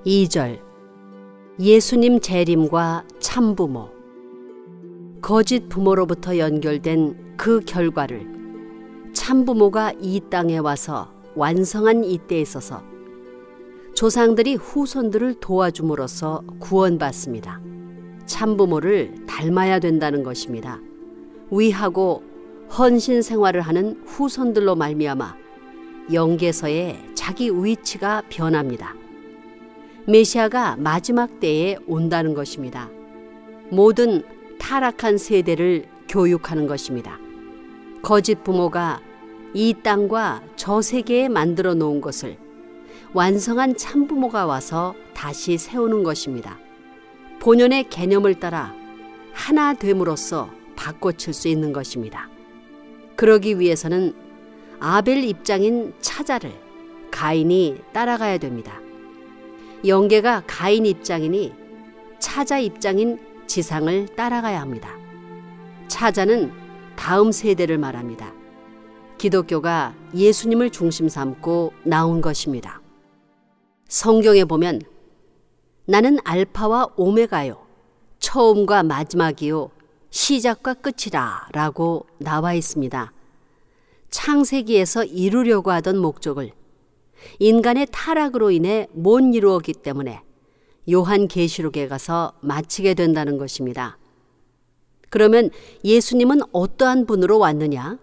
2절 예수님 재림과 참부모. 거짓 부모로부터 연결된 그 결과를 참부모가 이 땅에 와서 완성한 이때에 있어서 조상들이 후손들을 도와줌으로써 구원받습니다. 참부모를 닮아야 된다는 것입니다. 위하고 헌신 생활을 하는 후손들로 말미암아 영계서에 자기 위치가 변합니다. 메시아가 마지막 때에 온다는 것입니다. 모든 타락한 세대를 교육하는 것입니다. 거짓 부모가 이 땅과 저 세계에 만들어 놓은 것을 완성한 참부모가 와서 다시 세우는 것입니다. 본연의 개념을 따라 하나 됨으로써 바꿔칠 수 있는 것입니다. 그러기 위해서는 아벨 입장인 차자를 가인이 따라가야 됩니다. 영계가 가인 입장이니 차자 입장인 지상을 따라가야 합니다. 차자는 다음 세대를 말합니다. 기독교가 예수님을 중심 삼고 나온 것입니다. 성경에 보면 나는 알파와 오메가요, 처음과 마지막이요, 시작과 끝이라 라고 나와 있습니다. 창세기에서 이루려고 하던 목적을 인간의 타락으로 인해 못 이루었기 때문에 요한계시록에 가서 마치게 된다는 것입니다. 그러면 예수님은 어떠한 분으로 왔느냐?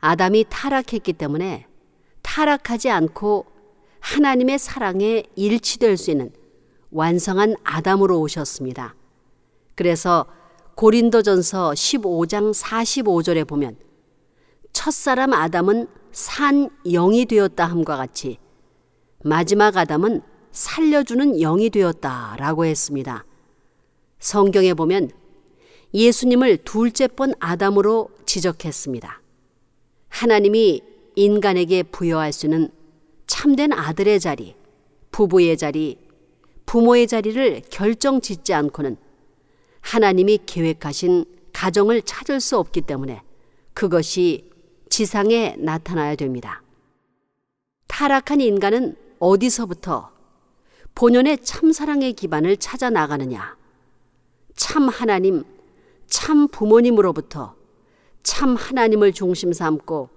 아담이 타락했기 때문에 타락하지 않고 하나님의 사랑에 일치될 수 있는 완성한 아담으로 오셨습니다. 그래서 고린도전서 15장 45절에 보면 첫사람 아담은 산 영이 되었다 함과 같이 마지막 아담은 살려주는 영이 되었다라고 했습니다. 성경에 보면 예수님을 둘째 번 아담으로 지적했습니다. 하나님이 인간에게 부여할 수 있는 참된 아들의 자리, 부부의 자리, 부모의 자리를 결정짓지 않고는 하나님이 계획하신 가정을 찾을 수 없기 때문에 그것이 지상에 나타나야 됩니다. 타락한 인간은 어디서부터 본연의 참사랑의 기반을 찾아 나가느냐? 참 하나님, 참 부모님으로부터 참 하나님을 중심 삼고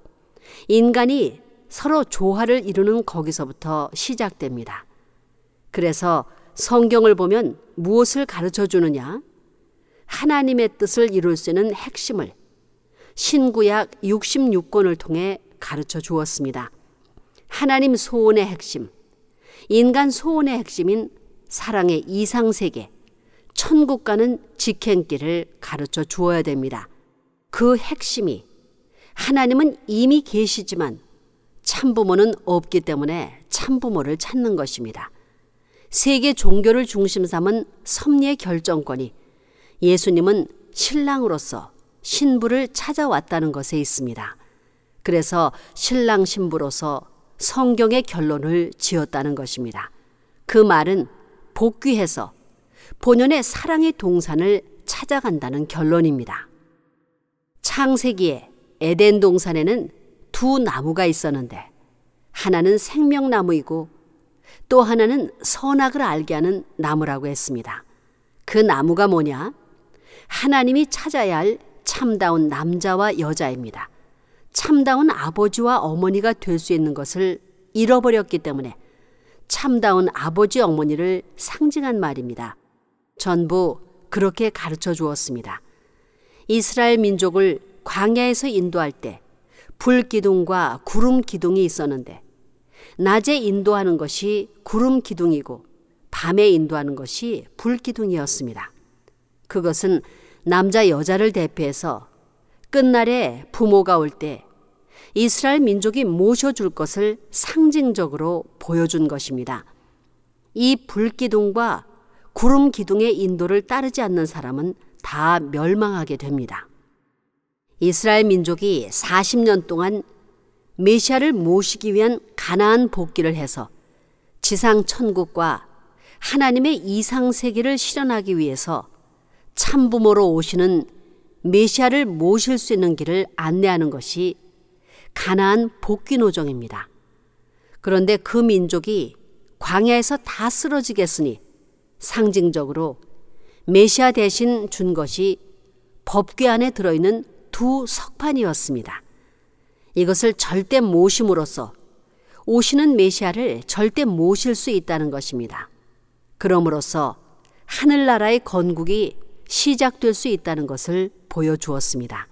인간이 서로 조화를 이루는 거기서부터 시작됩니다. 그래서 성경을 보면 무엇을 가르쳐 주느냐? 하나님의 뜻을 이룰 수 있는 핵심을 신구약 66권을 통해 가르쳐 주었습니다. 하나님 소원의 핵심, 인간 소원의 핵심인 사랑의 이상세계, 천국과는 직행길을 가르쳐 주어야 됩니다. 그 핵심이 하나님은 이미 계시지만 참부모는 없기 때문에 참부모를 찾는 것입니다. 세계 종교를 중심 삼은 섭리의 결정권이 예수님은 신랑으로서 신부를 찾아왔다는 것에 있습니다. 그래서 신랑 신부로서 성경의 결론을 지었다는 것입니다. 그 말은 복귀해서 본연의 사랑의 동산을 찾아간다는 결론입니다. 창세기에 에덴 동산에는 두 나무가 있었는데 하나는 생명나무이고 또 하나는 선악을 알게 하는 나무라고 했습니다. 그 나무가 뭐냐? 하나님이 찾아야 할 참다운 남자와 여자입니다. 참다운 아버지와 어머니가 될 수 있는 것을 잃어버렸기 때문에 참다운 아버지 어머니를 상징한 말입니다. 전부 그렇게 가르쳐 주었습니다. 이스라엘 민족을 광야에서 인도할 때 불기둥과 구름기둥이 있었는데 낮에 인도하는 것이 구름기둥이고 밤에 인도하는 것이 불기둥이었습니다. 그것은 남자 여자를 대표해서 끝날에 부모가 올 때 이스라엘 민족이 모셔줄 것을 상징적으로 보여준 것입니다. 이 불기둥과 구름기둥의 인도를 따르지 않는 사람은 다 멸망하게 됩니다. 이스라엘 민족이 40년 동안 메시아를 모시기 위한 가나안 복귀를 해서 지상 천국과 하나님의 이상 세계를 실현하기 위해서 참부모로 오시는 메시아를 모실 수 있는 길을 안내하는 것이 가나안 복귀 노정입니다. 그런데 그 민족이 광야에서 다 쓰러지겠으니 상징적으로 메시아 대신 준 것이 법궤 안에 들어있는 두 석판이었습니다. 이것을 절대 모심으로써 오시는 메시아를 절대 모실 수 있다는 것입니다. 그럼으로써 하늘나라의 건국이 시작될 수 있다는 것을 보여주었습니다.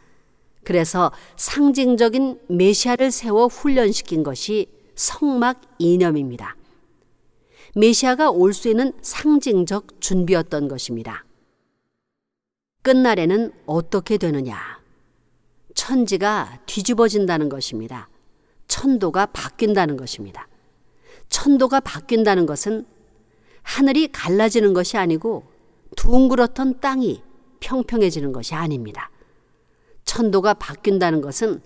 그래서 상징적인 메시아를 세워 훈련시킨 것이 성막 이념입니다. 메시아가 올 수 있는 상징적 준비였던 것입니다. 끝날에는 어떻게 되느냐? 천지가 뒤집어진다는 것입니다. 천도가 바뀐다는 것입니다. 천도가 바뀐다는 것은 하늘이 갈라지는 것이 아니고 둥그렇던 땅이 평평해지는 것이 아닙니다. 천도가 바뀐다는 것은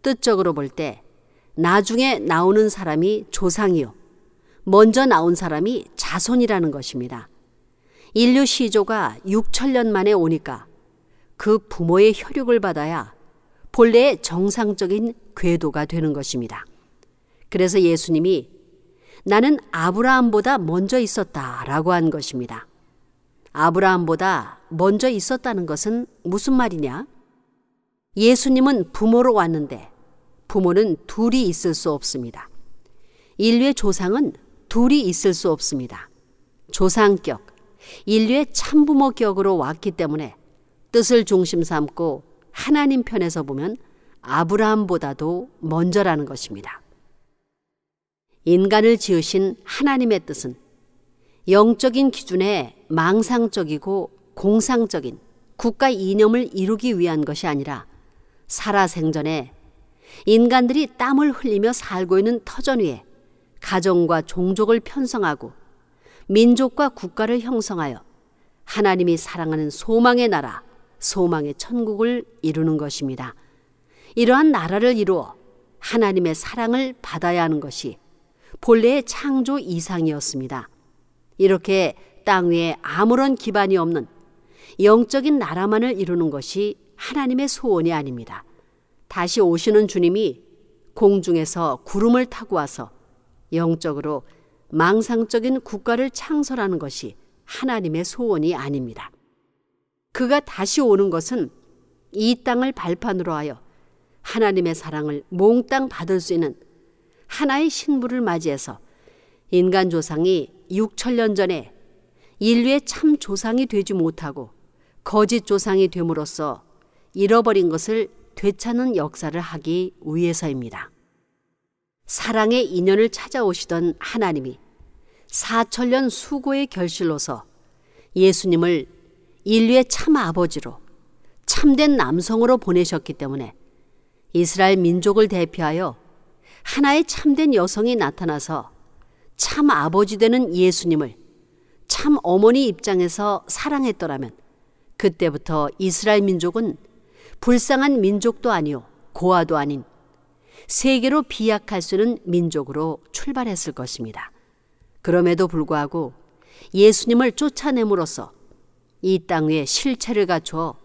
뜻적으로 볼 때 나중에 나오는 사람이 조상이요, 먼저 나온 사람이 자손이라는 것입니다. 인류 시조가 6천년 만에 오니까 그 부모의 혈육을 받아야 본래의 정상적인 궤도가 되는 것입니다. 그래서 예수님이 나는 아브라함보다 먼저 있었다라고 한 것입니다. 아브라함보다 먼저 있었다는 것은 무슨 말이냐? 예수님은 부모로 왔는데 부모는 둘이 있을 수 없습니다. 인류의 조상은 둘이 있을 수 없습니다. 조상격, 인류의 참부모격으로 왔기 때문에 뜻을 중심 삼고 하나님 편에서 보면 아브라함보다도 먼저라는 것입니다. 인간을 지으신 하나님의 뜻은 영적인 기준에 망상적이고 공상적인 국가 이념을 이루기 위한 것이 아니라 살아생전에 인간들이 땀을 흘리며 살고 있는 터전 위에 가정과 종족을 편성하고 민족과 국가를 형성하여 하나님이 사랑하는 소망의 나라, 소망의 천국을 이루는 것입니다. 이러한 나라를 이루어 하나님의 사랑을 받아야 하는 것이 본래의 창조 이상이었습니다. 이렇게 땅 위에 아무런 기반이 없는 영적인 나라만을 이루는 것이 하나님의 소원이 아닙니다. 다시 오시는 주님이 공중에서 구름을 타고 와서 영적으로 망상적인 국가를 창설하는 것이 하나님의 소원이 아닙니다. 그가 다시 오는 것은 이 땅을 발판으로 하여 하나님의 사랑을 몽땅 받을 수 있는 하나의 신부를 맞이해서 인간 조상이 6천년 전에 인류의 참 조상이 되지 못하고 거짓 조상이 됨으로써 잃어버린 것을 되찾는 역사를 하기 위해서입니다. 사랑의 인연을 찾아오시던 하나님이 4천년 수고의 결실로서 예수님을 인류의 참 아버지로 참된 남성으로 보내셨기 때문에 이스라엘 민족을 대표하여 하나의 참된 여성이 나타나서 참 아버지 되는 예수님을 참 어머니 입장에서 사랑했더라면 그때부터 이스라엘 민족은 불쌍한 민족도 아니요 고아도 아닌 세계로 비약할 수 있는 민족으로 출발했을 것입니다. 그럼에도 불구하고 예수님을 쫓아냄으로써 이 땅 위에 실체를 갖추어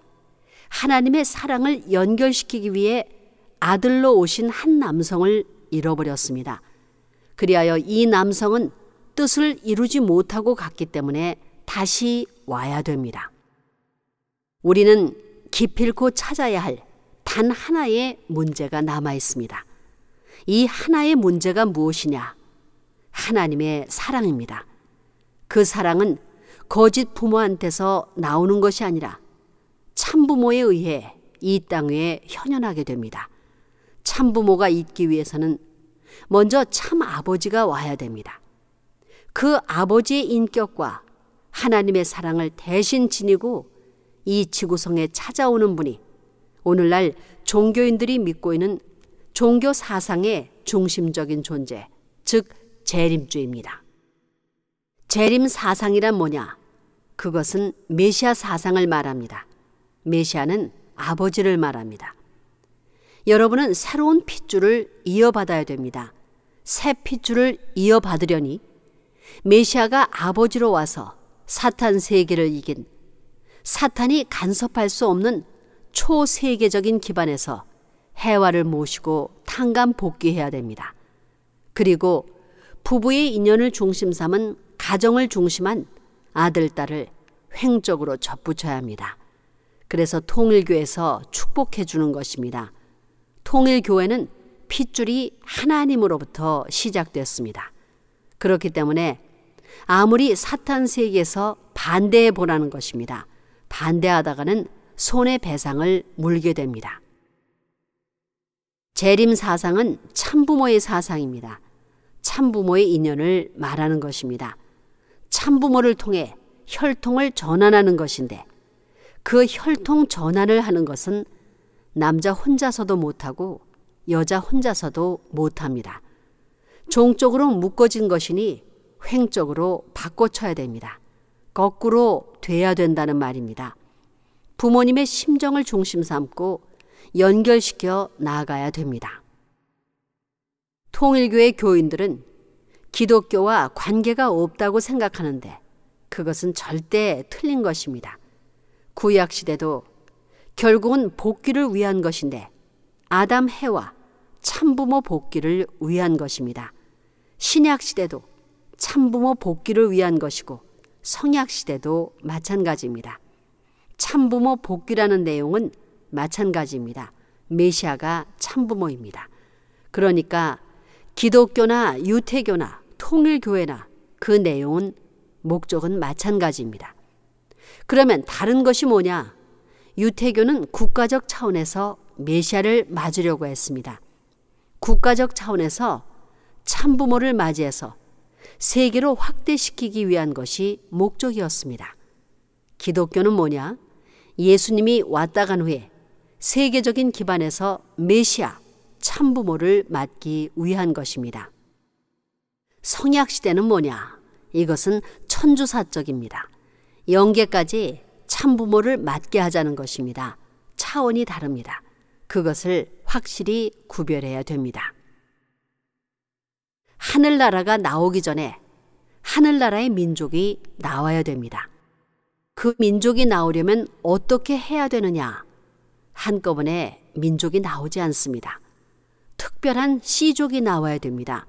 하나님의 사랑을 연결시키기 위해 아들로 오신 한 남성을 잃어버렸습니다. 그리하여 이 남성은 뜻을 이루지 못하고 갔기 때문에 다시 와야 됩니다. 우리는 기필코 찾아야 할 단 하나의 문제가 남아 있습니다. 이 하나의 문제가 무엇이냐? 하나님의 사랑입니다. 그 사랑은 거짓 부모한테서 나오는 것이 아니라 참부모에 의해 이 땅 위에 현현하게 됩니다. 참부모가 있기 위해서는 먼저 참 아버지가 와야 됩니다. 그 아버지의 인격과 하나님의 사랑을 대신 지니고 이 지구성에 찾아오는 분이 오늘날 종교인들이 믿고 있는 종교 사상의 중심적인 존재, 즉 재림주의입니다. 재림 사상이란 뭐냐? 그것은 메시아 사상을 말합니다. 메시아는 아버지를 말합니다. 여러분은 새로운 핏줄을 이어받아야 됩니다. 새 핏줄을 이어받으려니 메시아가 아버지로 와서 사탄 세계를 이긴 사탄이 간섭할 수 없는 초세계적인 기반에서 해와를 모시고 탕감 복귀해야 됩니다. 그리고 부부의 인연을 중심 삼은 가정을 중심한 아들, 딸을 횡적으로 접붙여야 합니다. 그래서 통일교에서 축복해 주는 것입니다. 통일교회는 핏줄이 하나님으로부터 시작됐습니다. 그렇기 때문에 아무리 사탄 세계에서 반대해 보라는 것입니다. 반대하다가는 손해배상을 물게 됩니다. 재림 사상은 참부모의 사상입니다. 참부모의 인연을 말하는 것입니다. 참부모를 통해 혈통을 전환하는 것인데 그 혈통 전환을 하는 것은 남자 혼자서도 못하고 여자 혼자서도 못합니다. 종적으로 묶어진 것이니 횡적으로 바꿔쳐야 됩니다. 거꾸로 돼야 된다는 말입니다. 부모님의 심정을 중심 삼고 연결시켜 나아가야 됩니다. 통일교의 교인들은 기독교와 관계가 없다고 생각하는데 그것은 절대 틀린 것입니다. 구약시대도 결국은 복귀를 위한 것인데 아담 해와 참부모 복귀를 위한 것입니다. 신약시대도 참부모 복귀를 위한 것이고 성약시대도 마찬가지입니다. 참부모 복귀라는 내용은 마찬가지입니다. 메시아가 참부모입니다. 그러니까 기독교나 유태교나 통일교회나 그 내용은 목적은 마찬가지입니다. 그러면 다른 것이 뭐냐? 유태교는 국가적 차원에서 메시아를 맞으려고 했습니다. 국가적 차원에서 참부모를 맞이해서 세계로 확대시키기 위한 것이 목적이었습니다. 기독교는 뭐냐? 예수님이 왔다 간 후에 세계적인 기반에서 메시아, 참부모를 맞기 위한 것입니다. 성약시대는 뭐냐? 이것은 천주사적입니다. 영계까지 참부모를 맞게 하자는 것입니다. 차원이 다릅니다. 그것을 확실히 구별해야 됩니다. 하늘나라가 나오기 전에 하늘나라의 민족이 나와야 됩니다. 그 민족이 나오려면 어떻게 해야 되느냐? 한꺼번에 민족이 나오지 않습니다. 특별한 씨족이 나와야 됩니다.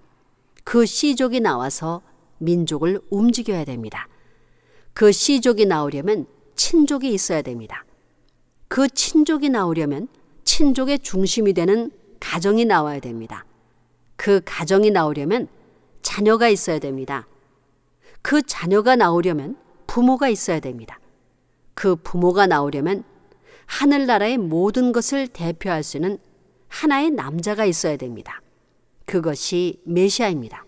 그 씨족이 나와서 민족을 움직여야 됩니다. 그 씨족이 나오려면 친족이 있어야 됩니다. 그 친족이 나오려면 친족의 중심이 되는 가정이 나와야 됩니다. 그 가정이 나오려면 자녀가 있어야 됩니다. 그 자녀가 나오려면 부모가 있어야 됩니다. 그 부모가 나오려면 하늘나라의 모든 것을 대표할 수 있는 하나의 남자가 있어야 됩니다. 그것이 메시아입니다.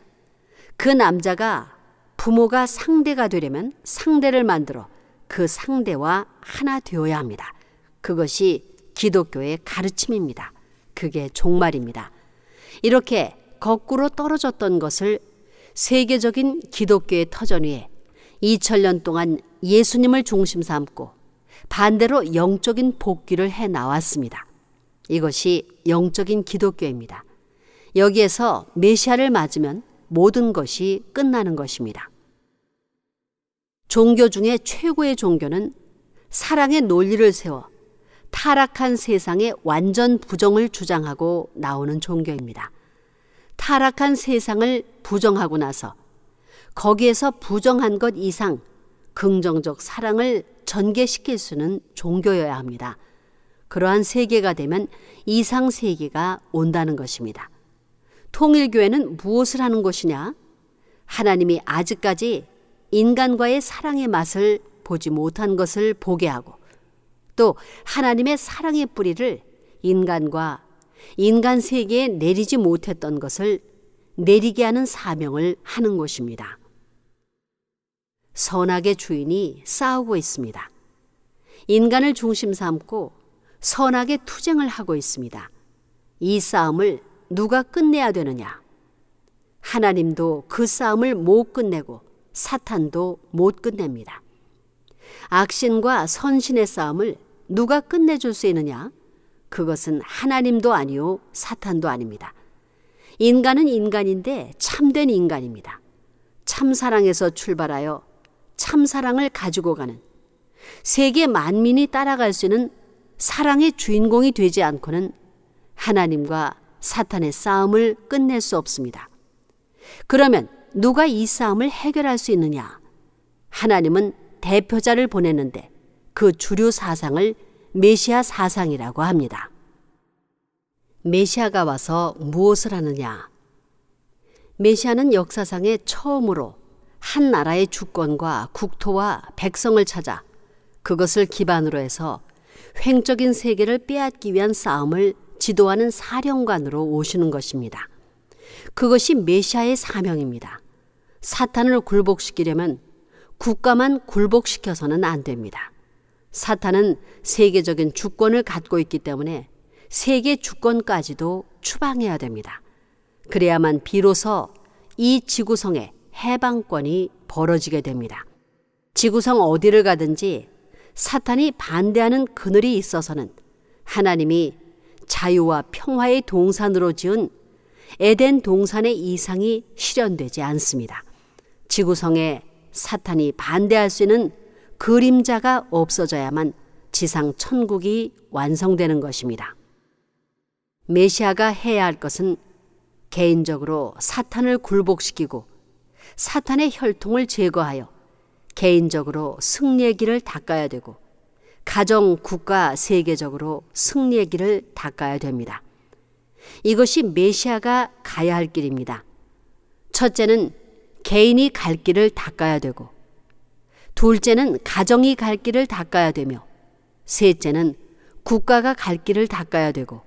그 남자가 부모가 상대가 되려면 상대를 만들어 그 상대와 하나 되어야 합니다. 그것이 기독교의 가르침입니다. 그게 종말입니다. 이렇게 거꾸로 떨어졌던 것을 세계적인 기독교의 터전 위에 2000년 동안 예수님을 중심 삼고 반대로 영적인 복귀를 해 나왔습니다. 이것이 영적인 기독교입니다. 여기에서 메시아를 맞으면 모든 것이 끝나는 것입니다. 종교 중에 최고의 종교는 사랑의 논리를 세워 타락한 세상의 완전 부정을 주장하고 나오는 종교입니다. 타락한 세상을 부정하고 나서 거기에서 부정한 것 이상 긍정적 사랑을 전개시킬 수는 종교여야 합니다. 그러한 세계가 되면 이상 세계가 온다는 것입니다. 통일교회는 무엇을 하는 것이냐? 하나님이 아직까지 인간과의 사랑의 맛을 보지 못한 것을 보게 하고 또 하나님의 사랑의 뿌리를 인간과 인간 세계에 내리지 못했던 것을 내리게 하는 사명을 하는 것입니다. 선악의 주인이 싸우고 있습니다. 인간을 중심 삼고 선악의 투쟁을 하고 있습니다. 이 싸움을 누가 끝내야 되느냐? 하나님도 그 싸움을 못 끝내고 사탄도 못 끝냅니다. 악신과 선신의 싸움을 누가 끝내줄 수 있느냐? 그것은 하나님도 아니요 사탄도 아닙니다. 인간은 인간인데 참된 인간입니다. 참사랑에서 출발하여 참사랑을 가지고 가는 세계 만민이 따라갈 수 있는 사랑의 주인공이 되지 않고는 하나님과 사탄의 싸움을 끝낼 수 없습니다. 그러면 누가 이 싸움을 해결할 수 있느냐? 하나님은 대표자를 보냈는데 그 주류 사상을 메시아 사상이라고 합니다. 메시아가 와서 무엇을 하느냐? 메시아는 역사상에 처음으로 한 나라의 주권과 국토와 백성을 찾아 그것을 기반으로 해서 횡적인 세계를 빼앗기 위한 싸움을 지도하는 사령관으로 오시는 것입니다. 그것이 메시아의 사명입니다. 사탄을 굴복시키려면 국가만 굴복시켜서는 안 됩니다. 사탄은 세계적인 주권을 갖고 있기 때문에 세계 주권까지도 추방해야 됩니다. 그래야만 비로소 이 지구성에 해방권이 벌어지게 됩니다. 지구성 어디를 가든지 사탄이 반대하는 그늘이 있어서는 하나님이 자유와 평화의 동산으로 지은 에덴 동산의 이상이 실현되지 않습니다. 지구성에 사탄이 반대할 수 있는 그림자가 없어져야만 지상 천국이 완성되는 것입니다. 메시아가 해야 할 것은 개인적으로 사탄을 굴복시키고 사탄의 혈통을 제거하여 개인적으로 승리의 길을 닦아야 되고 가정, 국가, 세계적으로 승리의 길을 닦아야 됩니다. 이것이 메시아가 가야 할 길입니다. 첫째는 개인이 갈 길을 닦아야 되고, 둘째는 가정이 갈 길을 닦아야 되며, 셋째는 국가가 갈 길을 닦아야 되고,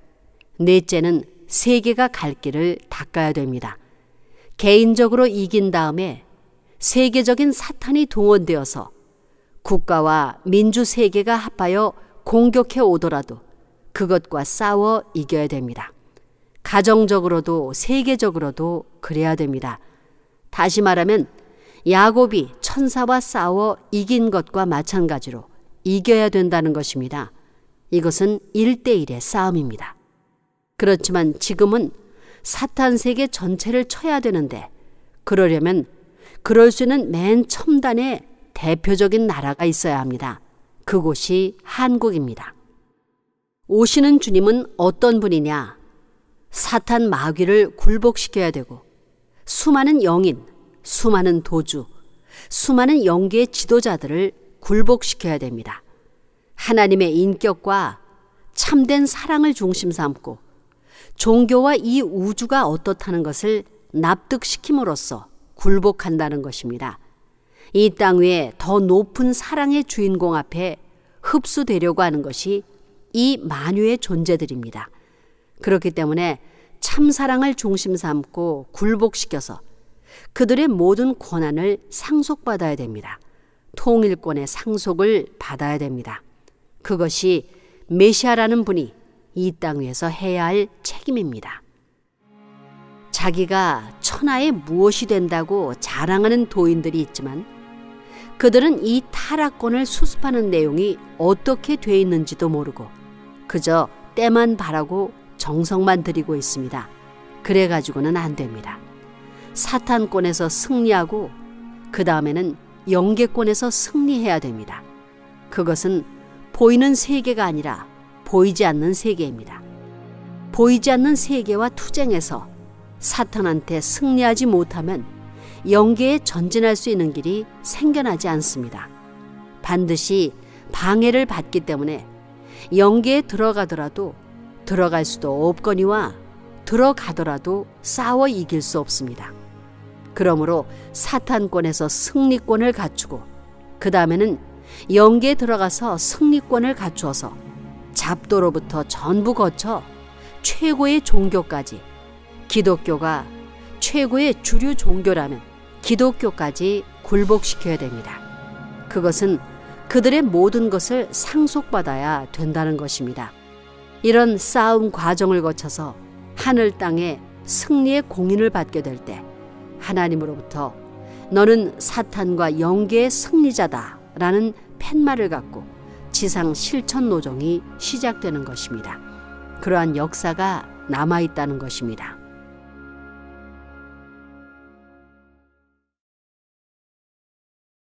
넷째는 세계가 갈 길을 닦아야 됩니다. 개인적으로 이긴 다음에 세계적인 사탄이 동원되어서 국가와 민주 세계가 합하여 공격해 오더라도 그것과 싸워 이겨야 됩니다. 가정적으로도 세계적으로도 그래야 됩니다. 다시 말하면 야곱이 천사와 싸워 이긴 것과 마찬가지로 이겨야 된다는 것입니다. 이것은 1대1의 싸움입니다. 그렇지만 지금은 사탄 세계 전체를 쳐야 되는데, 그러려면 그럴 수 있는 맨 첨단의 대표적인 나라가 있어야 합니다. 그곳이 한국입니다. 오시는 주님은 어떤 분이냐? 사탄 마귀를 굴복시켜야 되고, 수많은 영인, 수많은 도주, 수많은 영계의 지도자들을 굴복시켜야 됩니다. 하나님의 인격과 참된 사랑을 중심 삼고 종교와 이 우주가 어떻다는 것을 납득시킴으로써 굴복한다는 것입니다. 이 땅 위에 더 높은 사랑의 주인공 앞에 흡수되려고 하는 것이 이 만유의 존재들입니다. 그렇기 때문에 참사랑을 중심 삼고 굴복시켜서 그들의 모든 권한을 상속받아야 됩니다. 통일권의 상속을 받아야 됩니다. 그것이 메시아라는 분이 이 땅 위에서 해야 할 책임입니다. 자기가 천하에 무엇이 된다고 자랑하는 도인들이 있지만 그들은 이 타락권을 수습하는 내용이 어떻게 돼 있는지도 모르고 그저 때만 바라고 정성만 들이고 있습니다. 그래가지고는 안 됩니다. 사탄권에서 승리하고 그 다음에는 영계권에서 승리해야 됩니다. 그것은 보이는 세계가 아니라 보이지 않는 세계입니다. 보이지 않는 세계와 투쟁해서 사탄한테 승리하지 못하면 영계에 전진할 수 있는 길이 생겨나지 않습니다. 반드시 방해를 받기 때문에 영계에 들어가더라도 들어갈 수도 없거니와 들어가더라도 싸워 이길 수 없습니다. 그러므로 사탄권에서 승리권을 갖추고 그 다음에는 영계에 들어가서 승리권을 갖추어서 잡도로부터 전부 거쳐 최고의 종교까지, 기독교가 최고의 주류 종교라면 기독교까지 굴복시켜야 됩니다. 그것은 그들의 모든 것을 상속받아야 된다는 것입니다. 이런 싸움 과정을 거쳐서 하늘 땅에 승리의 공인을 받게 될 때 하나님으로부터 너는 사탄과 영계의 승리자다 라는 팻말을 갖고 지상 실천 노정이 시작되는 것입니다. 그러한 역사가 남아있다는 것입니다.